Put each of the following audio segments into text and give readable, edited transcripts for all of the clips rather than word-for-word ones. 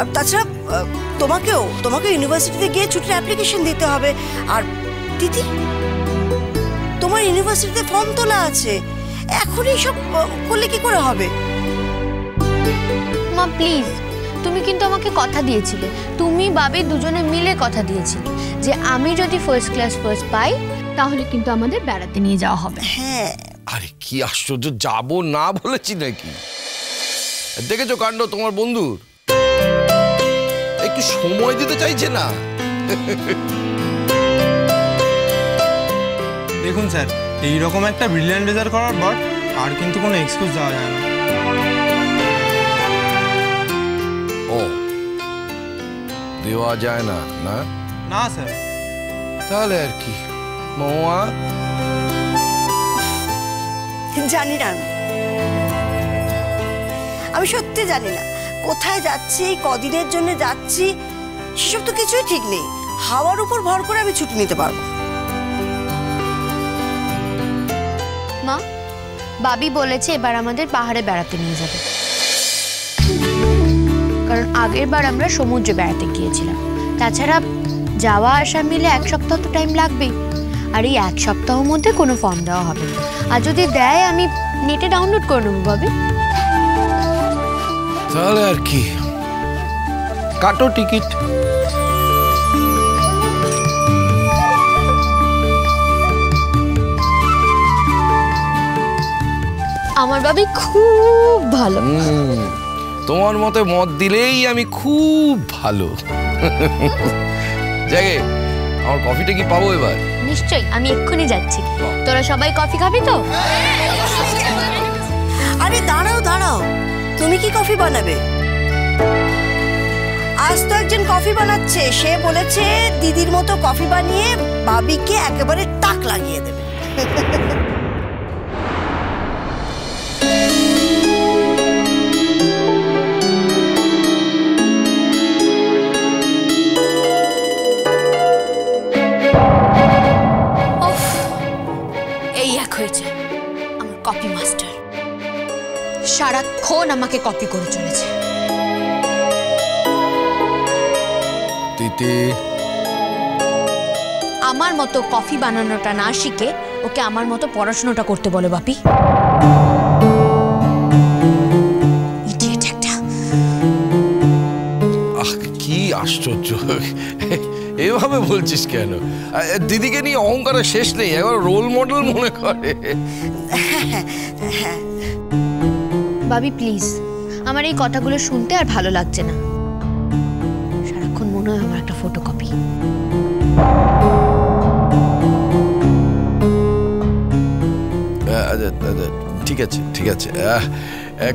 আর তাছাড়া তোমাকে ইউনিভার্সিটিতে গিয়ে ছুটির অ্যাপ্লিকেশন দিতে হবে। আর দিদি, তোমার ইউনিভার্সিটিতে ফর্ম তোলা আছে, এখনই সব করলে কি করে হবে? মা প্লিজ, তুমি কিন্তু আমাকে কথা দিয়েছিলে, তুমি বাবি দুজনে মিলে কথা দিয়েছিলে যে আমি যদি ফার্স্ট ক্লাস ফার্স্ট পাই তাহলে কিন্তু আমাদের বেড়াতে নিয়ে যাওয়া হবে। হ্যাঁ। আরে কি আশ্চর্য, যাবো না বলেছি নাকি? দেখেছো কাণ্ড তোমার বন্ধুর, একটু সময় দিতে চাইছে না। দেখুন স্যার, এইরকম একটা ব্রিলিয়ান্ট রেজাল্ট করার পর আর কিন্তু কোনো এক্সকিউজ দেওয়া যায় না। ও, দেওয়া যায় না? না না স্যার। তাহলে আর কি মৌয়া? জানি না, আমি সত্যি জানি না কোথায় যাচ্ছি, কদিনের জন্য যাচ্ছি সেসব তো কিছুই ঠিক নেই। হাওয়ার উপর ভর করে আমি ছুটি নিতে পারবো? মা, বাবি বলেছে এবার আমাদের পাহাড়ে বেড়াতে নিয়ে যাবে, কারণ আগের বার আমরা সমুদ্রে বেড়াতে গিয়েছিলাম। তাছাড়া যাওয়া আসা মিলে 1 সপ্তাহ তো টাইম লাগবেই, আর এই 1 সপ্তাহের মধ্যে কোনো ফর্ম দেওয়া হবে না। আর যদি দেয় আমি নেটে ডাউনলোড করে নেবো বাবি। তাহলে আর কি, কাটো টিকিট। আমার বাবি খুব ভালো। তোমার মতে মত দিলেই আমি খুব ভালো। জাগে, আমার কফিটা কি পাবো এবার? নিশ্চয়ই, আমি এক্ষুনি যাচ্ছি। তোরা সবাই কফি খাবি তো? আরে দাঁড়াও দাঁড়াও, তুমি কি কফি বানাবে? আজ তো একজন কফি বানাচ্ছে, সে বলেছে দিদির মতো কফি বানিয়ে বাবিকে একেবারে টাক লাগিয়ে দেবে। এই এক হয়েছে আমার কপি মাস্টার, সারাক্ষণ আমাকে কপি করে চলেছে। তিতি, আমার মতো কফি বানানোটা না শিখে ওকে আমার মতো পড়াশোনাটা করতে বলে বাপি। কি আশ্চর্য, এভাবে বলছিস কেন? দিদিকে নিয়ে অহংকারের শেষ নেই, একবার রোল মডেল মনে করে। বাবি প্লিজ, আমার এই কথাগুলো শুনতে আর ভালো লাগছে না। সারাক্ষণ মনে হয় আমার একটা ফটোকপি। ঠিক আছে ঠিক আছে।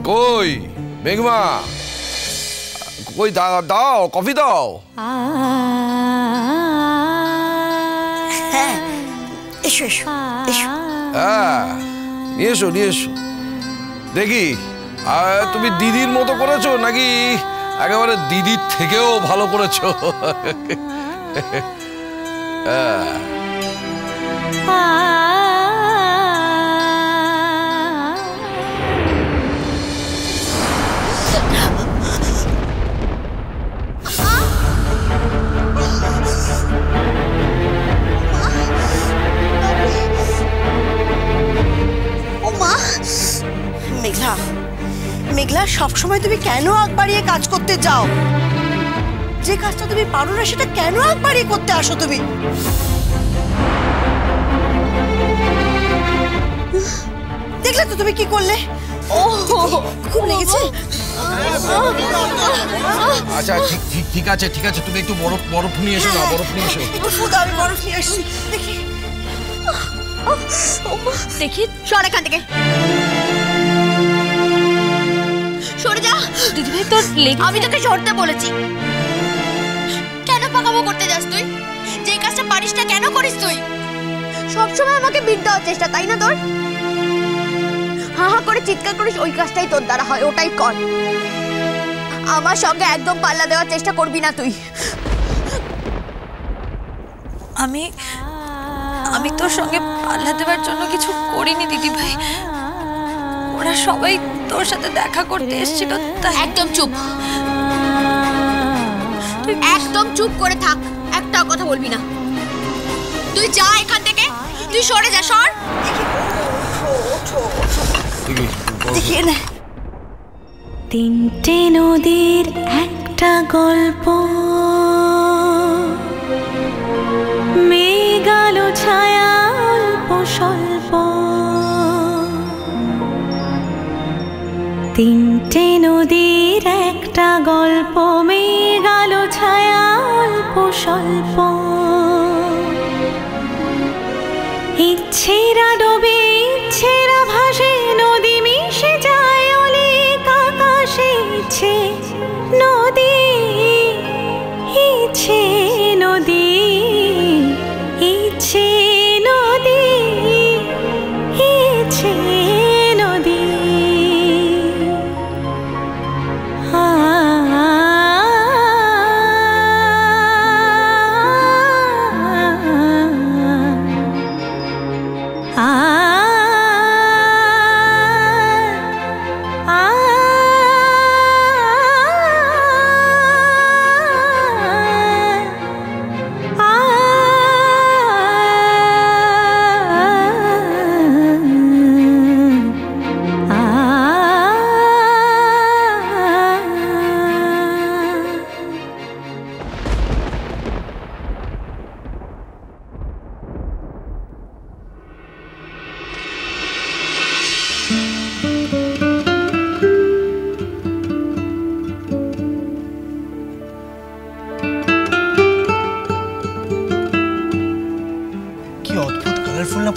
কই মেঘমা, কই দাও কফি দাও। এসো এসো এসো। নিয়ে এসো নিয়ে এসো। দেখি তুমি দিদির মতো করেছো নাকি একেবারে দিদির থেকেও ভালো করেছো? মেঘলা, মেঘলা, সবসময় তুমি কেন আগ বাড়িয়ে কাজ করতে যাও? যে কাজটা তুমি পারো না সেটা কেন আগ বাড়িয়ে করতে আসো তুমি? দেখলে তো তুমি কি করলে? ও খুব লেগেছে। আচ্ছা ঠিক আছে ঠিক আছে, তুমি একটু বরফ নিয়ে এসো না, বরফ নিয়ে এসো। আমি বরফ নিয়ে আসছি। দেখি দেখি, সর এখান থেকে, সরে যা। দিদিভাই তোর লেগে, আমি তোকে সরতে বলেছি। কেন পাকামো করতে যাস তুই? যে কাজটা পারিস না কেন করিস তুই? সবসময় আমাকে বিট দেওয়ার চেষ্টা, তাই না তোর? হা হা করে চিৎকার করিস, ওই কাজটাই তোর দ্বারা হয়, ওটাই কর। আমার সঙ্গে একদম পাল্লা দেওয়ার চেষ্টা করবি না তুই। আমি তোর সঙ্গে পাল্লা দেওয়ার জন্য কিছু করিনি দিদিভাই। ওরা সবাই তোর সাথে দেখা করতে এসেছিল, তাই। একদম চুপ। তুই একদম চুপ করে থাক, একটাও কথা বলবি না। তুই যা এখান থেকে, তুই সরে যা, সর। দেখিয়ে না। তিনটে নদীর একটা গল্প, মেঘালো ছায়া অল্প স্বল্প। তিনটে নদীর একটা গল্প, মেঘালো ছায়া অল্প স্বল্প। ইচ্ছেরা ডোবে ইচ্ছেরা ভাসে, নদী মিশে যায় অনেক আকাশে। ইচ্ছে নদী, ইচ্ছে নদী, ইচ্ছে নদী, ইচ্ছে নদী।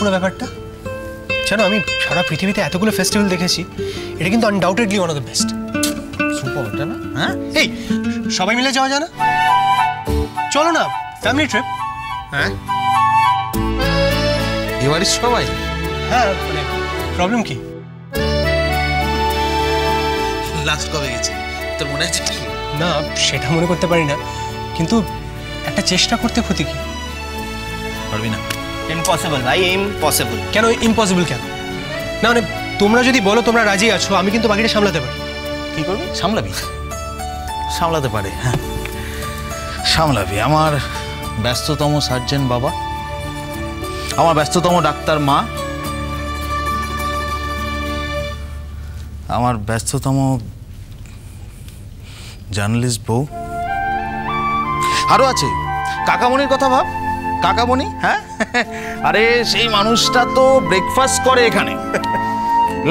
পুরো ব্যাপারটা জানো, আমি সারা পৃথিবীতে এতগুলো ফেস্টিভ্যাল দেখেছি, এটা কিন্তু undoubtedly one of the best. Super, ওটা না? হ্যাঁ, এই সবাই মিলে যাওয়া যায় না? চলো না, ফ্যামিলি ট্রিপ। হ্যাঁ, এবারে সবাই? হ্যাঁ, মানে প্রবলেম কি? লাস্ট কবে গেছে তোর মনে আছে কি? না, সেটা মনে করতে পারি না, কিন্তু একটা চেষ্টা করতে ক্ষতি কি? পারবি না? ইম্পসিবল ভাই, ইম্পসিবল। কেন ইম্পসিবল কেন? না মানে তোমরা যদি বলো তোমরা রাজি আছো, আমি কিন্তু বাকিটা সামলাতে পারি। কি করবি? সামলাবি? সামলাতে পারে, হ্যাঁ সামলাবি। আমার ব্যস্ততম সার্জেন বাবা, আমার ব্যস্ততম ডাক্তার মা, আমার ব্যস্ততম জার্নালিস্ট বউ, আরো আছে কাকামণির কথা ভাব। কাকামণি, হ্যাঁ আরে সেই মানুষটা তো ব্রেকফাস্ট করে এখানে,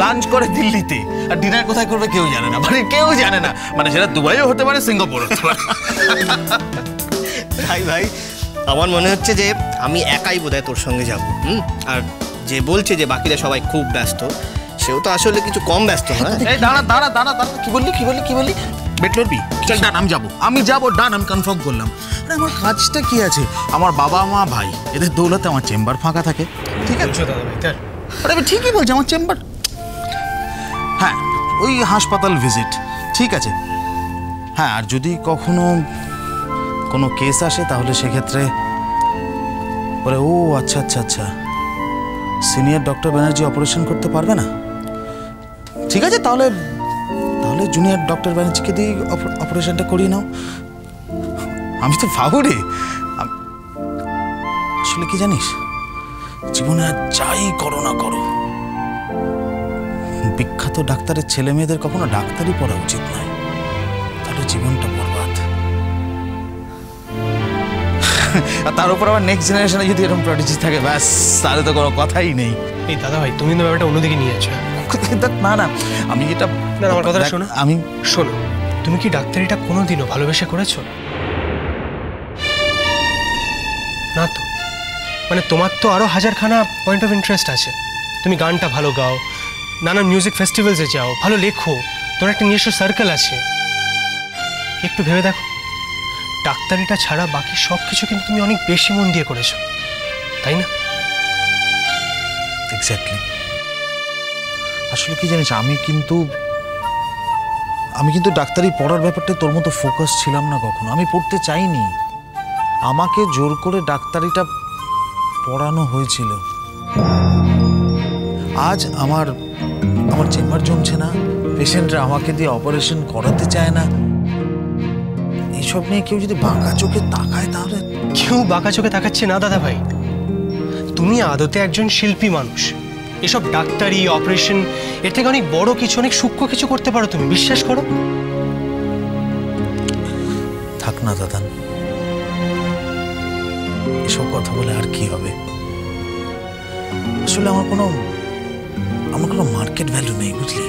লাঞ্চ করে দিল্লিতে, আর ডিনার কোথায় করবে কেউ জানে না, মানে কেউ জানে না, মানে সেটা দুবাইও হতে পারে, সিঙ্গাপুর হতে পারে। ভাই ভাই, আমার মনে হচ্ছে যে আমি একাই বোধহয় তোর সঙ্গে যাব। আর যে বলছে যে বাকিরা সবাই খুব ব্যস্ত, সেও তো আসলে কিছু কম ব্যস্ত না। এই দাঁড়া দাঁড়া দাঁড়া দাঁড়া, কি বললি কি বললি কি বললি? বেটলবি? চল ডান, আমি যাবো, ডান, আমি কনফার্ম করলাম। আরে আমার কাজটা কি আছে, আমার বাবা মা ভাই এদের দৌলতে আমার চেম্বার ফাঁকা থাকে, ঠিক আছে? দাদা ভাই, তার আরে আমি ঠিকই বলছি, আমার চেম্বার, হ্যাঁ ওই হাসপাতাল ভিজিট, ঠিক আছে। হ্যাঁ, আর যদি কখনো কোনো কেস আসে তাহলে সেক্ষেত্রে বলে, ও আচ্ছা আচ্ছা আচ্ছা, সিনিয়র ডক্টর ব্যানার্জি অপারেশন করতে পারবে না, ঠিক আছে, তাহলে জুনিয়র ডক্টর ব্যানার্জিকে দিয়ে অপারেশনটা করিয়ে নাও। আমি তো ভাবো রে, আসলে কি জানিস, জীবনে আর যাই করো না করো, বিখ্যাত ডাক্তারের ছেলে মেয়েদের কখনো ডাক্তারই পড়া উচিত নয়, তাহলে জীবনটা বরবাদ। আর তার উপর আবার নেক্সট জেনারেশনে যদি এরকম প্রডিজি থাকে, ব্যাস তাহলে তো কোনো কথাই নেই। এই দাদা ভাই, তুমি তো ব্যাপারটা অন্যদিকে নিয়ে যাচ্ছ। না না, আমি এটা, না আমার কথাটা শোনো। আমি শোনো, তুমি কি ডাক্তারিটা কোনোদিনও ভালোবেসে করেছো? না তো, মানে তোমার তো আরো হাজারখানা পয়েন্ট অফ ইন্টারেস্ট আছে। তুমি গানটা ভালো গাও, নানান মিউজিক ফেস্টিভ্যালসে যাও, ভালো লেখো, তোমার একটা নিজস্ব সার্কেল আছে। একটু ভেবে দেখো, ডাক্তারিটা ছাড়া বাকি সব কিছু কিন্তু তুমি অনেক বেশি মন দিয়ে করেছো, তাই না? এক্স্যাক্টলি। আসলে কি জানিস, আমি কিন্তু ডাক্তারি পড়ার ব্যাপারটা তোর মতো ফোকাস ছিলাম না কখনো, আমি পড়তে চাইনি, আমাকে জোর করে ডাক্তারিটা পড়ানো হয়েছিল। আজ আমার চেম্বার জমছে না, পেশেন্টরা আমাকে দিয়ে অপারেশন করাতে চায় না, এইসব এসব নিয়ে কেউ যদি বাঁকা চোখে তাকায় তাহলে? কেউ বাঁকা চোখে তাকাচ্ছে না দাদা ভাই, তুমি আদতে একজন শিল্পী মানুষ। এসব ডাক্তারি অপারেশন এর থেকে অনেক বড় কিছু, অনেক সূক্ষ্ম কিছু করতে পারো তুমি, বিশ্বাস করো। থাক না দাদান, এসব কথা বলে আর কি হবে? আসলে আমার কোনো মার্কেট ভ্যালু নেই, বুঝলি?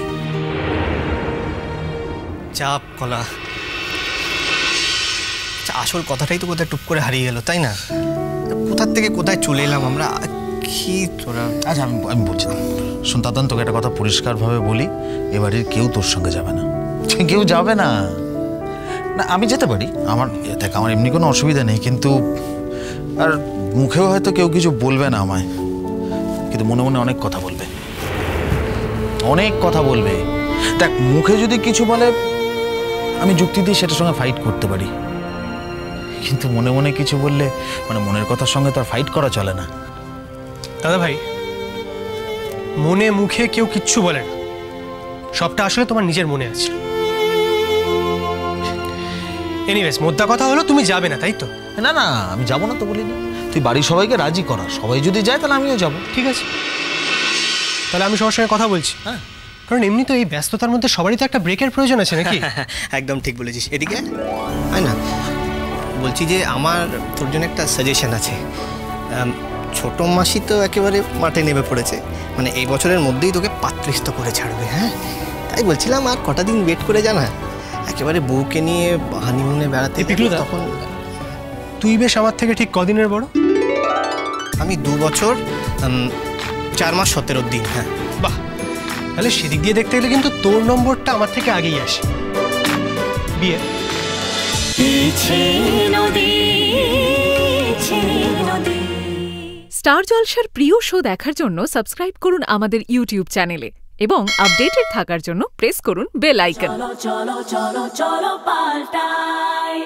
চাপ কলা, আসল কথাটাই তো কোথায় টুপ করে হারিয়ে গেল, তাই না? কোথার থেকে কোথায় চলে এলাম আমরা, কি তোরা? আচ্ছা আমি বলছি, শোন দাদান, তোকে একটা কথা পরিষ্কারভাবে বলি, এবারে কেউ তোর সঙ্গে যাবে না, কেউ যাবে না। না আমি যেতে পারি, আমার দেখ আমার এমনি কোনো অসুবিধা নেই, কিন্তু আর মুখেও হয়তো কেউ কিছু বলবে না আমায়, কিন্তু মনে মনে অনেক কথা বলবে, অনেক কথা বলবে। দেখ মুখে যদি কিছু বলে আমি যুক্তি দিয়ে সেটার সঙ্গে ফাইট করতে পারি, কিন্তু মনে মনে কিছু বললে মানে মনের কথার সঙ্গে তো আর ফাইট করা চলে না। দাদা ভাই, মনে মুখে কেউ কিচ্ছু বলে না, সবটা আসলে তোমার নিজের মনে আছে। এনিওয়েজ, মোদ্দা কথা হলো তুমি যাবে না, তাই তো? না না, আমি যাবো না তো বলিনি, তুই বাড়ির সবাইকে রাজি করা, সবাই যদি যায় তাহলে আমিও যাব। ঠিক আছে, তাহলে আমি সবার সঙ্গে কথা বলছি। হ্যাঁ, কারণ এমনি তো এই ব্যস্ততার মধ্যে সবারই তো একটা ব্রেকের প্রয়োজন আছে নাকি? একদম ঠিক বলেছিস। এদিকে হয় না, বলছি যে আমার তোর জন্য একটা সাজেশন আছে। ছোট মাসি তো একেবারে মাঠে নেমে পড়েছে, মানে এই বছরের মধ্যেই তোকে পাত্রস্থ করে ছাড়বে। হ্যাঁ, তাই বলছিলাম আর কটা দিন ওয়েট করে জানা, একেবারে বউকে নিয়ে হানিমুনে বেড়াতে। তখন তুই বেশ আমার থেকে ঠিক কদিনের বড়? আমি 2 বছর 4 মাস 17 দিন। হ্যাঁ, বাহ, তাহলে সেদিক দিয়ে দেখতে গেলে কিন্তু তোর নম্বরটা আমার থেকে আগেই আসে। বিয়ে স্টার জলসার প্রিয় শো দেখার জন্য সাবস্ক্রাইব করুন আমাদের ইউটিউব চ্যানেলে এবং আপডেটেড থাকার জন্য প্রেস করুন বেল আইকন। চলো চলো চলো চলো পাল্টাই।